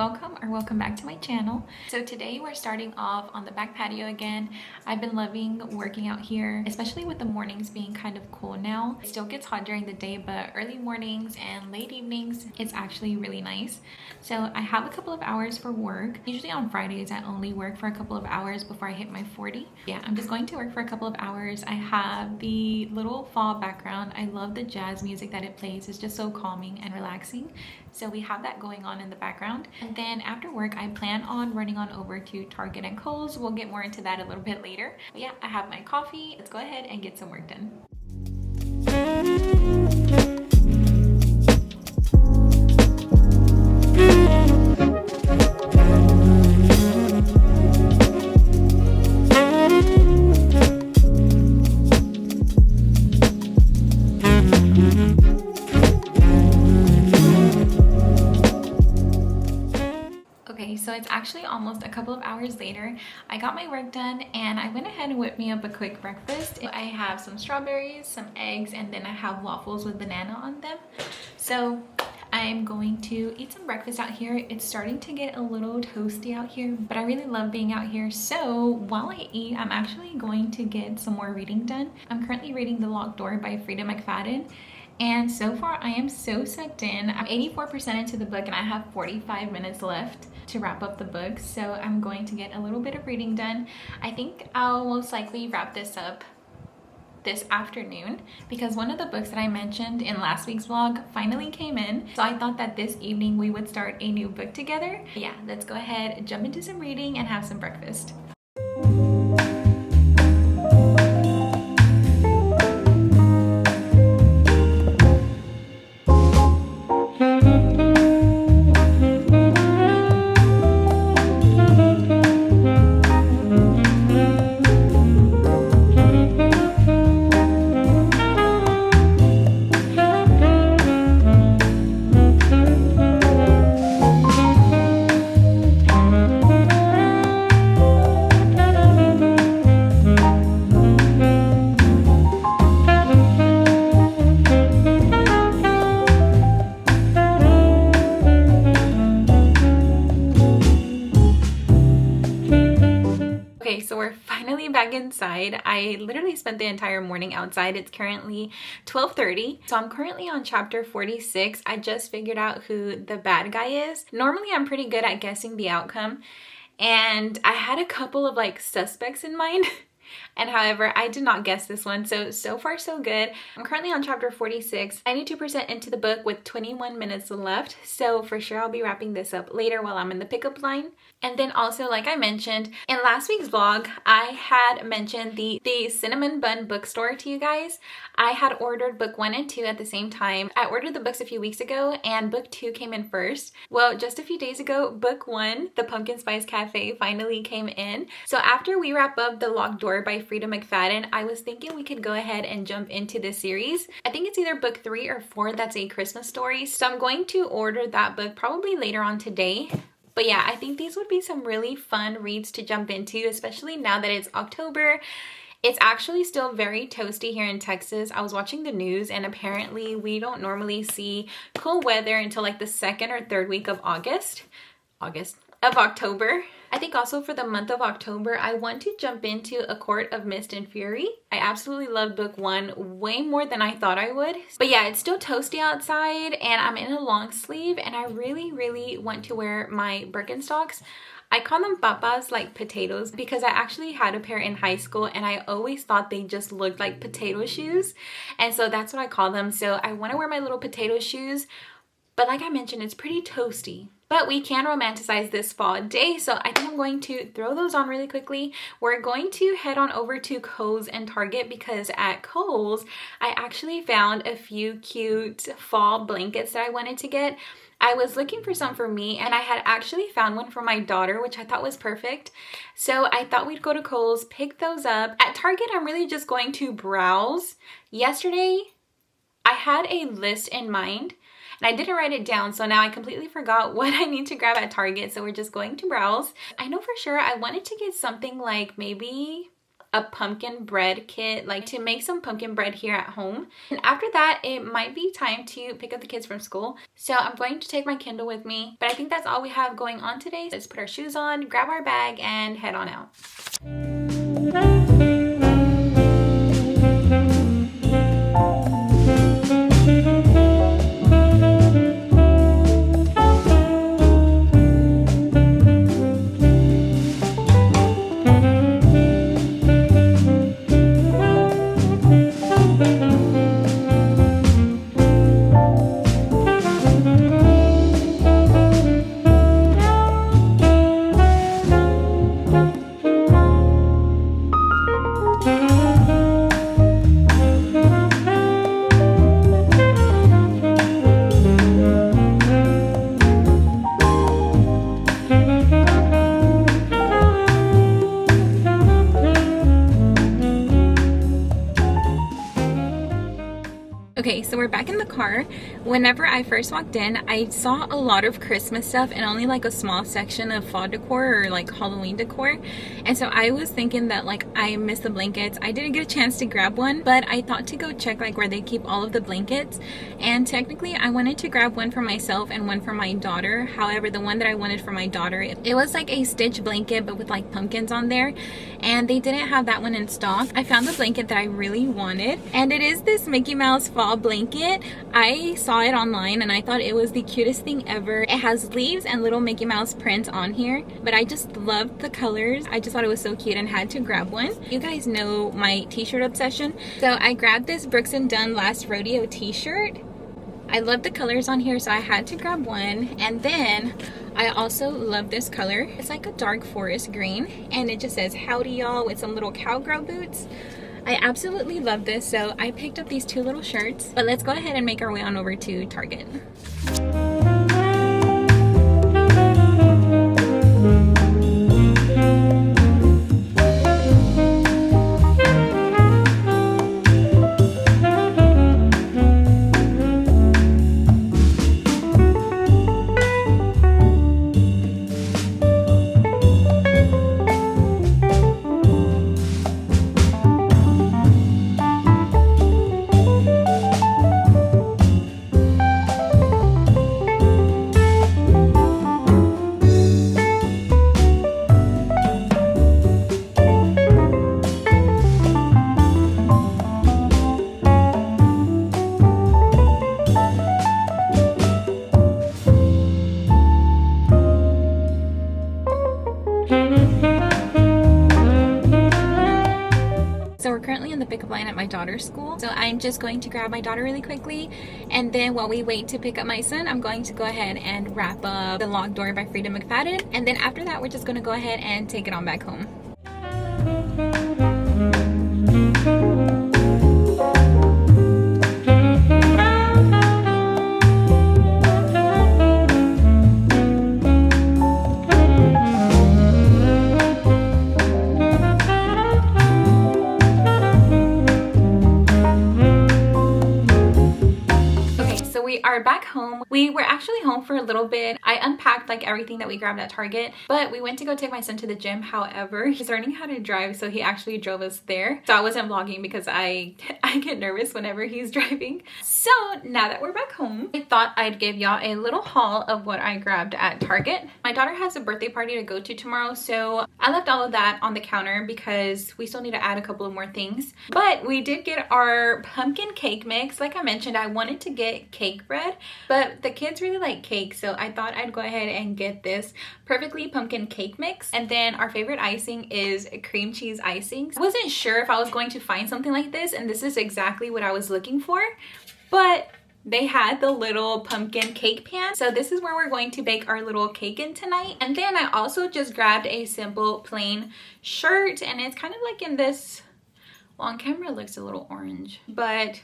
welcome or welcome back to my channel. So today we're starting off on the back patio again. I've been loving working out here, especially with the mornings being kind of cool now. It still gets hot during the day, but early mornings and late evenings, it's actually really nice. So I have a couple of hours for work. Usually on Fridays, I only work for a couple of hours before I hit my 40. Yeah, I'm just going to work for a couple of hours. I have the little fall background. I love the jazz music that it plays. It's just so calming and relaxing. So we have that going on in the background. And then after work, I plan on running on over to Target and Kohl's. We'll get more into that a little bit later. But yeah, I have my coffee. Let's go ahead and get some work done. So it's actually almost a couple of hours later. I got my work done and I went ahead and whipped me up a quick breakfast. I have some strawberries, some eggs, and then I have waffles with banana on them. So I'm going to eat some breakfast out here. It's starting to get a little toasty out here, but I really love being out here. So while I eat, I'm actually going to get some more reading done. I'm currently reading The Locked Door by Frida McFadden. And so far I am so sucked in. I'm 84% into the book and I have 45 minutes left to wrap up the book. So I'm going to get a little bit of reading done. I think I'll most likely wrap this up this afternoon because one of the books that I mentioned in last week's vlog finally came in. So I thought that this evening we would start a new book together. Yeah, let's go ahead, jump into some reading and have some breakfast. So we're finally back inside. I literally spent the entire morning outside. It's currently 12:30. So I'm currently on chapter 46. I just figured out who the bad guy is. Normally I'm pretty good at guessing the outcome, and I had a couple of like suspects in mind. And however, I did not guess this one. So far so good. I'm currently on chapter 46, 92% into the book with 21 minutes left. So for sure I'll be wrapping this up later while I'm in the pickup line. And then also, like I mentioned in last week's vlog, I had mentioned the Cinnamon Bun bookstore to you guys. I had ordered book 1 and 2 at the same time. I ordered the books a few weeks ago and book 2 came in first. Well, just a few days ago, book 1, The Pumpkin Spice Cafe, finally came in. So after we wrap up The Locked Door by Frida McFadden, I was thinking we could go ahead and jump into this series. I think it's either book 3 or 4 that's a Christmas story. So I'm going to order that book probably later on today. But yeah, I think these would be some really fun reads to jump into, especially now that it's October. It's actually still very toasty here in Texas. I was watching the news and apparently we don't normally see cool weather until like the 2nd or 3rd week of October. I think also for the month of October, I want to jump into A Court of Mist and Fury. I absolutely love book 1 way more than I thought I would. But yeah, it's still toasty outside and I'm in a long sleeve and I really want to wear my Birkenstocks. I call them papas, like potatoes, because I actually had a pair in high school and I always thought they just looked like potato shoes. And so that's what I call them. So I want to wear my little potato shoes. But like I mentioned, it's pretty toasty. But we can romanticize this fall day, so I think I'm going to throw those on really quickly. We're going to head on over to Kohl's and Target because at Kohl's, I actually found a few cute fall blankets that I wanted to get. I was looking for some for me and I had actually found one for my daughter, which I thought was perfect. So I thought we'd go to Kohl's, pick those up. At Target, I'm really just going to browse. Yesterday, I had a list in mind and I didn't write it down, so now I completely forgot what I need to grab at Target, so we're just going to browse. I know for sure I wanted to get something like maybe a pumpkin bread kit, like to make some pumpkin bread here at home. And after that, it might be time to pick up the kids from school. So I'm going to take my Kindle with me. But I think that's all we have going on today. Let's put our shoes on, grab our bag, and head on out. Okay, so we're back in the car. Whenever I first walked in, I saw a lot of Christmas stuff and only like a small section of fall decor or like Halloween decor. And so I was thinking that like I missed the blankets. I didn't get a chance to grab one, but I thought to go check like where they keep all of the blankets. And technically I wanted to grab one for myself and one for my daughter. However, the one that I wanted for my daughter, it was like a stitch blanket but with like pumpkins on there. And they didn't have that one in stock. I found the blanket that I really wanted, and it is this Mickey Mouse fall blanket. I saw it online and I thought it was the cutest thing ever. It has leaves and little Mickey Mouse prints on here, but I just loved the colors. I just thought it was so cute and had to grab one. You guys know my t-shirt obsession, so I grabbed this Brooks and Dunn Last Rodeo t-shirt. I love the colors on here, so I had to grab one. And then I also love this color. It's like a dark forest green, and it just says howdy y'all with some little cowgirl boots. I absolutely love this, so I picked up these two little shirts. But let's go ahead and make our way on over to Target. So we're currently in the pickup line at my daughter's school. So I'm just going to grab my daughter really quickly. And then while we wait to pick up my son, I'm going to go ahead and wrap up The Locked Door by Frida McFadden. And then after that, we're just going to go ahead and take it on back home. We are back home. We were actually home for a little bit. I unpacked like everything that we grabbed at Target, but we went to go take my son to the gym. However, he's learning how to drive, so he actually drove us there. So I wasn't vlogging because I get nervous whenever he's driving. So now that we're back home, I thought I'd give y'all a little haul of what I grabbed at Target. My daughter has a birthday party to go to tomorrow, so I left all of that on the counter because we still need to add a couple of more things. But we did get our pumpkin cake mix. Like I mentioned, I wanted to get cake bread, but the kids really like cake, so I thought I'd go ahead and get this perfectly pumpkin cake mix. And then our favorite icing is cream cheese icing. I wasn't sure if I was going to find something like this, and this is exactly what I was looking for, but they had the little pumpkin cake pan, so this is where we're going to bake our little cake in tonight. And then I also just grabbed a simple plain shirt, and it's kind of like in this, well, on camera it looks a little orange, but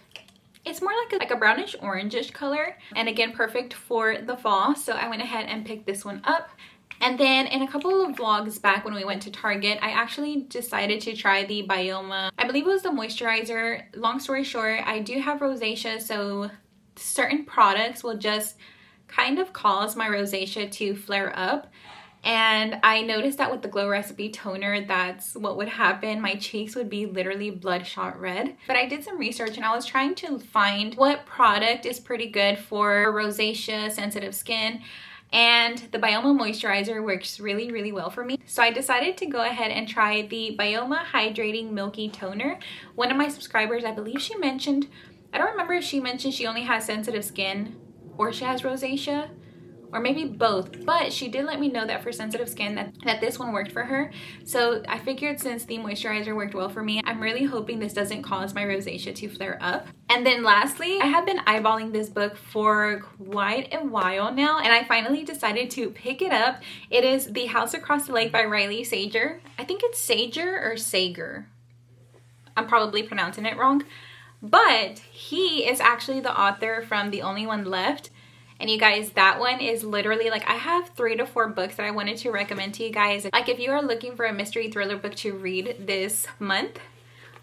it's more like a brownish orangish color, and again perfect for the fall. So I went ahead and picked this one up. And then in a couple of vlogs back when we went to Target, I actually decided to try the Bioma, I believe it was the moisturizer. Long story short, I do have rosacea, so certain products will just kind of cause my rosacea to flare up. And I noticed that with the Glow Recipe toner, that's what would happen. My cheeks would be literally bloodshot red. But I did some research and I was trying to find what product is pretty good for rosacea, sensitive skin. And the Bioma moisturizer works really, really well for me. So I decided to go ahead and try the Bioma Hydrating Milky Toner. One of my subscribers, I believe she mentioned, I don't remember if she mentioned she only has sensitive skin or she has rosacea, or maybe both, but she did let me know that for sensitive skin that this one worked for her. So I figured since the moisturizer worked well for me, I'm really hoping this doesn't cause my rosacea to flare up. And then lastly, I have been eyeballing this book for quite a while now, and I finally decided to pick it up. It is The House Across the Lake by Riley Sager. I think it's Sager or Sager. I'm probably pronouncing it wrong, but he is actually the author from The Only One Left. And you guys, that one is literally like, I have 3 to 4 books that I wanted to recommend to you guys. Like if you are looking for a mystery thriller book to read this month,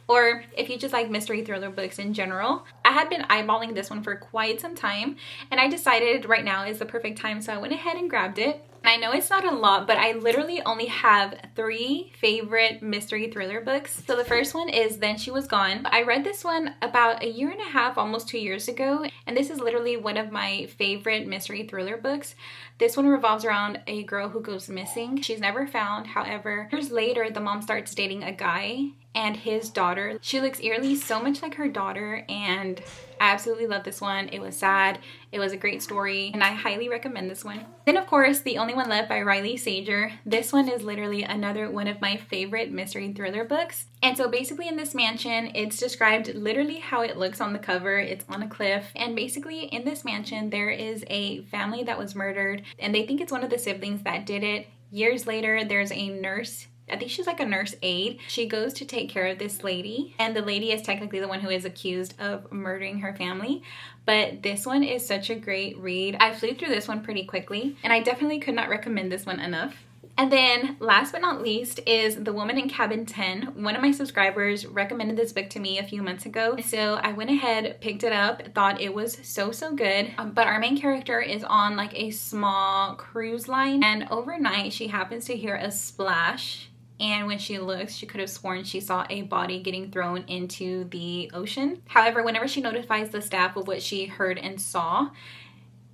or if you just like mystery thriller books in general, I had been eyeballing this one for quite some time, and I decided right now is the perfect time, so I went ahead and grabbed it. And I know it's not a lot, but I literally only have 3 favorite mystery thriller books. So the first one is Then She Was Gone. I read this one about 1.5 years, almost 2 years ago, and this is literally one of my favorite mystery thriller books. This one revolves around a girl who goes missing. She's never found. However, years later, the mom starts dating a guy and his daughter. She looks eerily so much like her daughter, and I absolutely love this one. It was sad. It was a great story, and I highly recommend this one. Then of course, The Only One Left by Riley Sager. This one is literally another one of my favorite mystery thriller books. And so basically in this mansion, it's described literally how it looks on the cover. It's on a cliff, and basically in this mansion there is a family that was murdered, and they think it's one of the siblings that did it. Years later, there's a nurse, I think she's like a nurse aide. She goes to take care of this lady, and the lady is technically the one who is accused of murdering her family. But this one is such a great read. I flew through this one pretty quickly, and I definitely could not recommend this one enough. And then last but not least is The Woman in Cabin 10. One of my subscribers recommended this book to me a few months ago, so I went ahead, picked it up, thought it was so good. But our main character is on like a small cruise line, and overnight she happens to hear a splash. And when she looks, she could have sworn she saw a body getting thrown into the ocean. However, whenever she notifies the staff of what she heard and saw,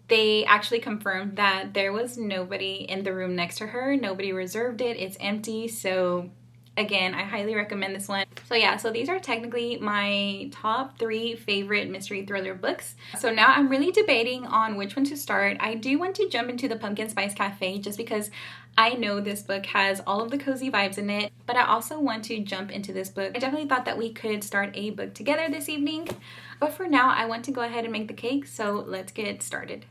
they actually confirmed that there was nobody in the room next to her. Nobody reserved it. It's empty. So again, I highly recommend this one. So yeah, so these are technically my top 3 favorite mystery thriller books. So now I'm really debating on which one to start. I do want to jump into the Pumpkin Spice Cafe just because I know this book has all of the cozy vibes in it, but I also want to jump into this book. I definitely thought that we could start a book together this evening, but for now I want to go ahead and make the cake, so let's get started.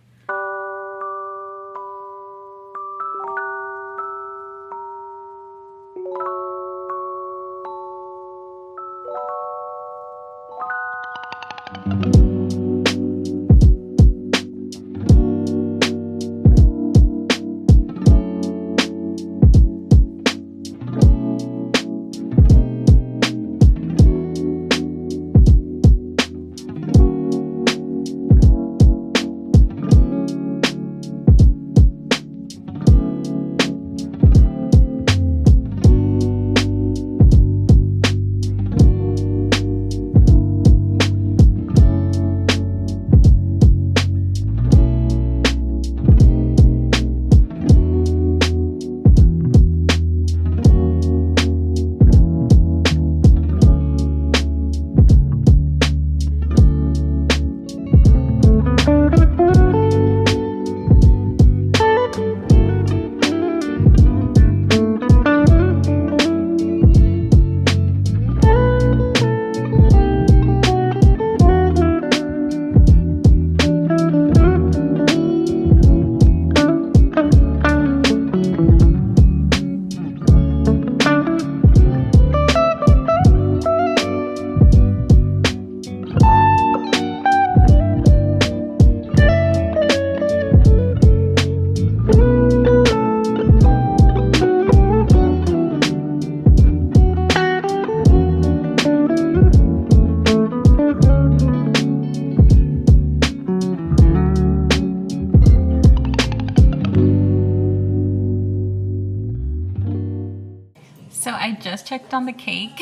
just checked on the cake.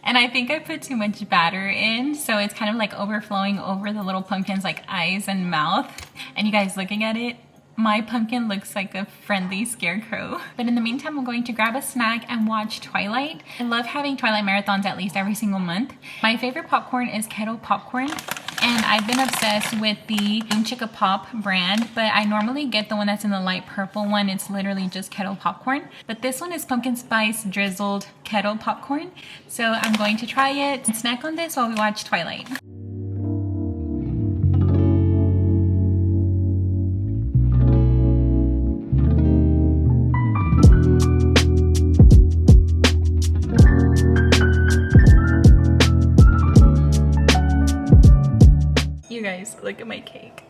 And I think I put too much batter in, so it's kind of like overflowing over the little pumpkin's like eyes and mouth. And you guys looking at it, my pumpkin looks like a friendly scarecrow. But in the meantime, I'm going to grab a snack and watch Twilight. I love having Twilight marathons at least every single month. My favorite popcorn is kettle popcorn. And I've been obsessed with the Boom Chicka Pop brand, but I normally get the one that's in the light purple one. It's literally just kettle popcorn. But this one is pumpkin spice drizzled kettle popcorn. So I'm going to try it and snack on this while we watch Twilight. You guys, look at my cake.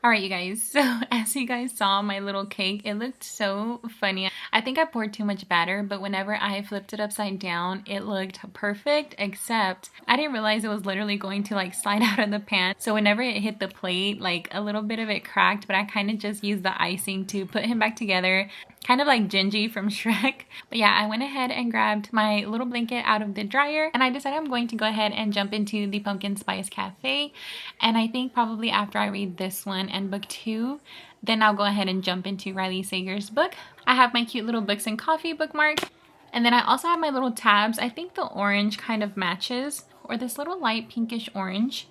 Alright you guys, so as you guys saw my little cake, it looked so funny. I think I poured too much batter, but whenever I flipped it upside down, it looked perfect, except I didn't realize it was literally going to like slide out of the pan. So whenever it hit the plate, like a little bit of it cracked, but I kind of just used the icing to put him back together. Kind of like Gingy from Shrek. But yeah, I went ahead and grabbed my little blanket out of the dryer, and I decided I'm going to go ahead and jump into the Pumpkin Spice Cafe. And I think probably after I read this one and book 2, then I'll go ahead and jump into Riley Sager's book. I have my cute little books and coffee bookmarked. And then I also have my little tabs. I think the orange kind of matches, or this little light pinkish orange.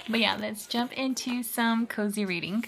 But yeah, let's jump into some cozy reading.